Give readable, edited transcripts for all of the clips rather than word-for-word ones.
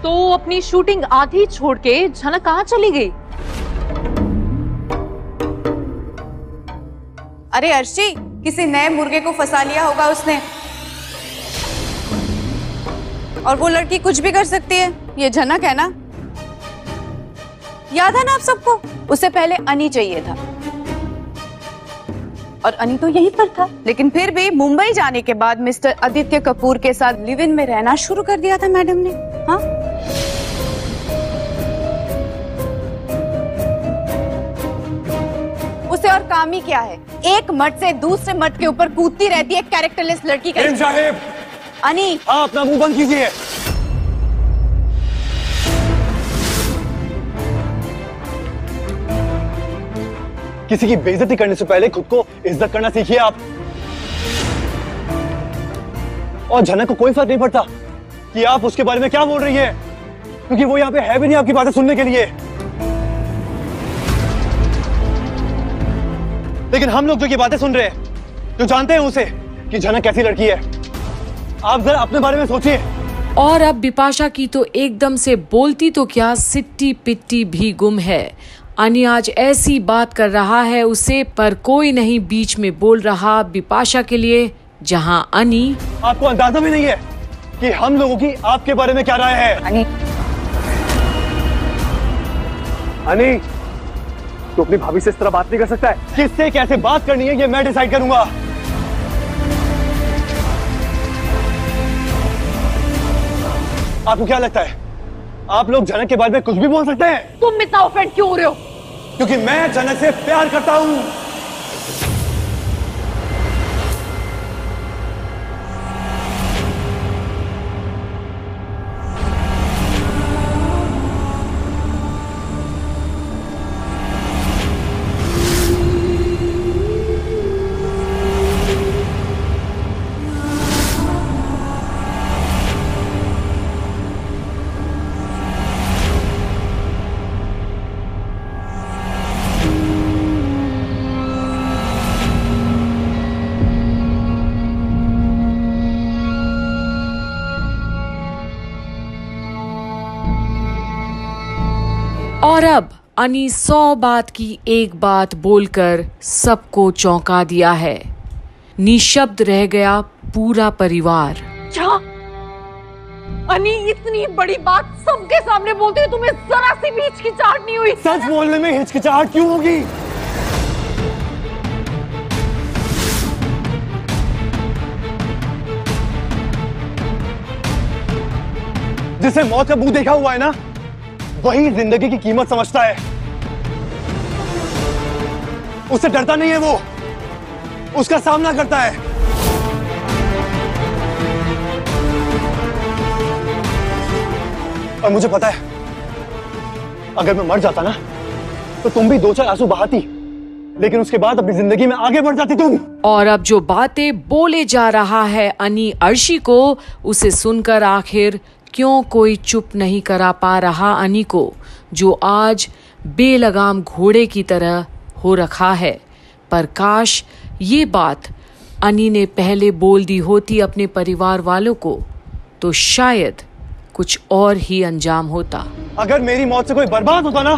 तो अपनी शूटिंग आधी छोड़ के झनक कहाँ चली गई? अरे अर्शी, किसी नए मुर्गे को फंसा लिया होगा उसने। और वो लड़की कुछ भी कर सकती है, ये झनक है ना। याद है ना आप सबको, उससे पहले अनी चाहिए था और अनी तो यहीं पर था, लेकिन फिर भी मुंबई जाने के बाद मिस्टर आदित्य कपूर के साथ लिव इन में रहना शुरू कर दिया था मैडम ने। हाँ, उसे और काम ही क्या है, एक मर्द से दूसरे मर्द के ऊपर कूदती रहती है कैरेक्टरलेस लड़की का। साहब, अनी, आप अपना मुंह बंद कीजिए। किसी की बेइज्जती करने से पहले खुद को इज्जत करना सीखिए आप। और झनक को कोई फर्क नहीं पड़ता कि आप उसके बारे में क्या बोल रही है, क्योंकि वो यहाँ पे है भी नहीं आपकी बातें सुनने के लिए। लेकिन हम लोग जो ये बातें सुन रहे हैं, जो जानते हैं उसे कि झनक कैसी लड़की है, आप जरा अपने बारे में सोचिए। और अब बिपाशा की तो एकदम से बोलती तो क्या, सिट्टी पिट्टी भी गुम है। अनी आज ऐसी बात कर रहा है उसे, पर कोई नहीं बीच में बोल रहा बिपाशा के लिए, जहां अनी। आपको अंदाजा भी नहीं है कि हम लोगों की आपके बारे में क्या राय है। अनी, तो अपनी भाभी से इस तरह बात नहीं कर सकता है। किससे कैसे बात करनी है ये मैं डिसाइड करूंगा। आपको क्या लगता है आप लोग झनक के बारे में कुछ भी बोल सकते हैं? तुम इतना ऑफेंड क्यों हो रहे हो? क्योंकि मैं झनक से प्यार करता हूं। और अब अनी 100 बात की एक बात बोलकर सबको चौंका दिया है। निशब्द रह गया पूरा परिवार। क्या अनी इतनी बड़ी बात सबके सामने बोलती है, तुम्हें जरा सी भी हिचकिचाहट नहीं हुई? सच बोलने में हिचकिचाहट क्यों होगी? जिसे मौत का मुंह देखा हुआ है ना, वही जिंदगी की कीमत समझता है। उससे डरता नहीं है, वो उसका सामना करता है। और मुझे पता है अगर मैं मर जाता ना तो तुम भी 2-4 आंसू बहाती, लेकिन उसके बाद अपनी जिंदगी में आगे बढ़ जाती तुम। और अब जो बातें बोले जा रहा है अनी अर्शी को, उसे सुनकर आखिर क्यों कोई चुप नहीं करा पा रहा अनी को, जो आज बेलगाम घोड़े की तरह हो रखा है। पर काश ये बात अनी ने पहले बोल दी होती अपने परिवार वालों को, तो शायद कुछ और ही अंजाम होता। अगर मेरी मौत से कोई बर्बाद होता ना,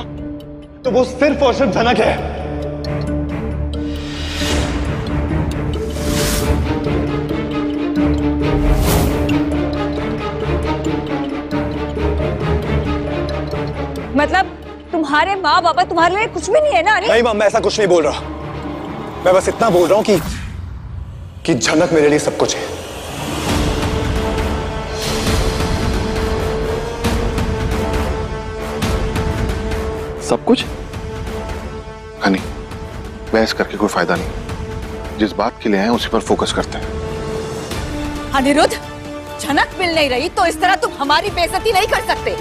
तो वो सिर्फ और सिर्फ झनक है। मतलब तुम्हारे माँ बाबा तुम्हारे लिए कुछ भी नहीं है ना? नहीं मां, मैं ऐसा कुछ नहीं बोल रहा। मैं बस इतना बोल रहा हूं कि झनक मेरे लिए सब कुछ है। सब कुछ? हनी, बहस करके कोई फायदा नहीं। जिस बात के लिए आए उसी पर फोकस करते हैं। अनिरुद्ध, झनक मिल नहीं रही तो इस तरह तुम हमारी बेइज्जती नहीं कर सकते।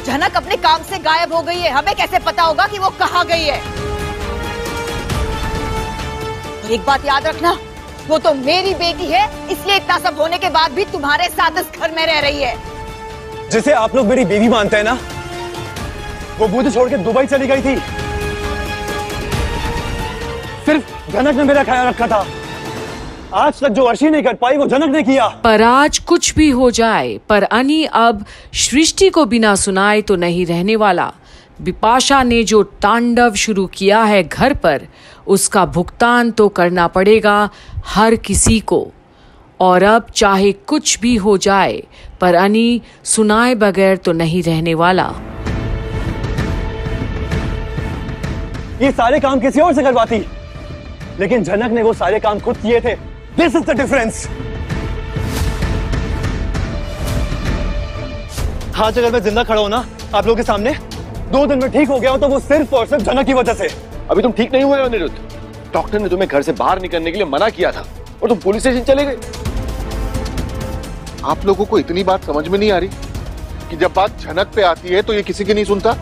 झनक अपने काम से गायब हो गई है, हमें कैसे पता होगा कि वो कहाँ गई है? एक बात याद रखना, वो तो मेरी बेटी है, इसलिए इतना सब होने के बाद भी तुम्हारे साथ इस घर में रह रही है। जिसे आप लोग मेरी बीवी मानते हैं ना, वो मुझे छोड़ के दुबई चली गई थी। सिर्फ झनक ने मेरा ख्याल रखा था। आज तक जो अर्शी नहीं कर पाई वो जनक ने किया। पर आज कुछ भी हो जाए, पर अनी अब सृष्टि को बिना सुनाए तो नहीं रहने वाला। बिपाशा ने जो तांडव शुरू किया है घर पर, उसका भुगतान तो करना पड़ेगा हर किसी को। और अब चाहे कुछ भी हो जाए, पर अनी सुनाए बगैर तो नहीं रहने वाला। ये सारे काम किसी और से करवाती, लेकिन जनक ने वो सारे काम खुद किए थे। This is the difference. आज अगर मैं जिंदा खड़ा हूं ना आप लोगों के सामने, 2 दिन में ठीक हो गया हूं, तो वो सिर्फ और सिर्फ जनक की वजह से। अभी तुम ठीक नहीं हुए हो अनिरुद्ध। डॉक्टर ने तुम्हें घर से बाहर निकलने के लिए मना किया था और तुम पुलिस स्टेशन चले गए। आप लोगों को इतनी बात समझ में नहीं आ रही कि जब बात झनक पे आती है तो ये किसी की नहीं सुनता।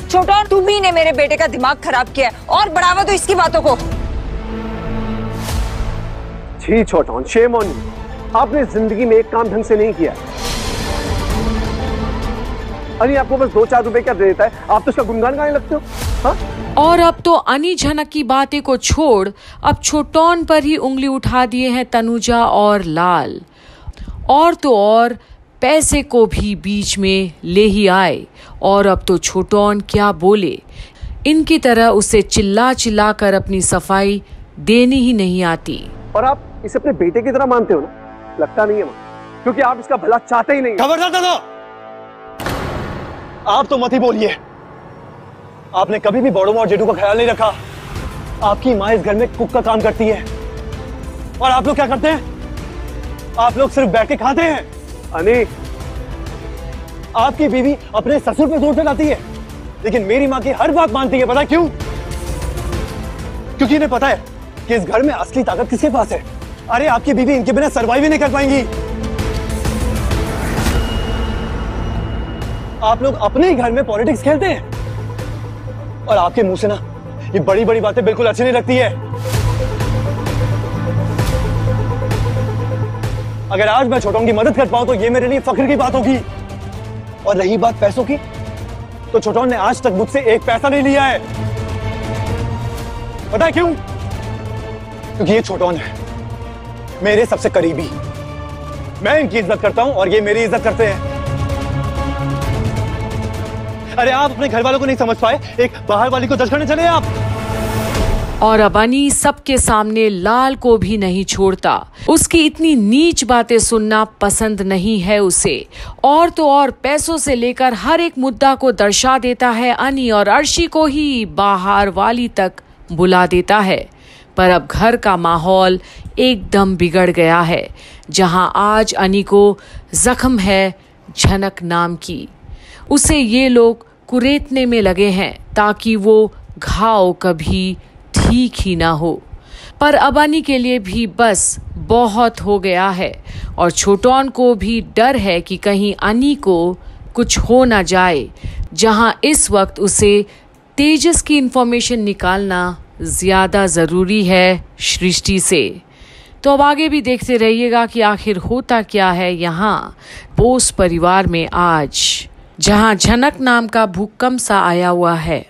छोटा, तुम ही ने मेरे बेटे का दिमाग खराब किया है और बढ़ावा दो इसकी बातों को। जी छोटा, शेम ऑन यू। आपने जिंदगी में एक काम ढंग से नहीं किया। अरे आपको बस 2-4 रुपए क्या दे देता है, आप तो उसका गुणगान गाने लगते हो। हाँ? और अब तो अनी झनक की बातें को छोड़ अब छोटौन पर ही उंगली उठा दिए हैं तनुजा और लाल। और तो और पैसे को भी बीच में ले ही आए। और अब तो छोटौन क्या बोले, इनकी तरह उसे चिल्ला चिल्ला कर अपनी सफाई देनी ही नहीं आती। और आप इसे अपने बेटे की तरह मानते हो ना? लगता नहीं है मां, क्योंकि आप इसका भला चाहते ही नहीं। खबरदार दादा, आप तो मत ही बोलिए। आपने कभी भी बड़ों और जेठू का ख्याल नहीं रखा। आपकी माँ इस घर में कुक का काम करती है और आप लोग क्या करते हैं? आप लोग सिर्फ बैठ के खाते हैं। अनी, आपकी बीवी अपने ससुर पे जोर चलाती है, लेकिन मेरी माँ की हर बात मानती है। पता है क्यों? क्योंकि इन्हें पता है कि इस घर में असली ताकत किसके पास है। अरे आपकी बीवी इनके बिना सर्वाइव ही नहीं कर पाएंगी। आप लोग अपने ही घर में पॉलिटिक्स खेलते हैं और आपके मुंह से ना ये बड़ी बड़ी बातें बिल्कुल अच्छी नहीं लगती है। अगर आज मैं छोटों की मदद कर पाऊं तो ये मेरे लिए फख्र की बात होगी। और रही बात पैसों की, तो छोटों ने आज तक मुझसे एक पैसा नहीं लिया है। पता है क्यों? क्योंकि ये छोटों है मेरे सबसे करीबी। मैं इनकी इज्जत करता हूं और ये मेरी इज्जत करते हैं। अरे आप अपने घर वालों को नहीं समझ पाए, एक बाहर वाली को जज करने चले आप। और अब अनी सबके सामने लाल को भी नहीं छोड़ता। उसकी इतनी नीच बातें सुनना पसंद नहीं है उसे। और तो और पैसों से लेकर हर एक मुद्दा को दर्शा देता है अनी, और अर्शी को ही बाहर वाली तक बुला देता है। पर अब घर का माहौल एकदम बिगड़ गया है, जहां आज अनी को जख्म है झनक नाम की। उसे ये लोग कुरेदने में लगे हैं ताकि वो घाव कभी ठीक ही ना हो। पर अब अनी के लिए भी बस बहुत हो गया है, और छोटौन को भी डर है कि कहीं अनी को कुछ हो ना जाए, जहां इस वक्त उसे तेजस की इंफॉर्मेशन निकालना ज्यादा जरूरी है सृष्टि से। तो अब आगे भी देखते रहिएगा कि आखिर होता क्या है यहाँ बोस परिवार में आज, जहां झनक नाम का भूकंप सा आया हुआ है।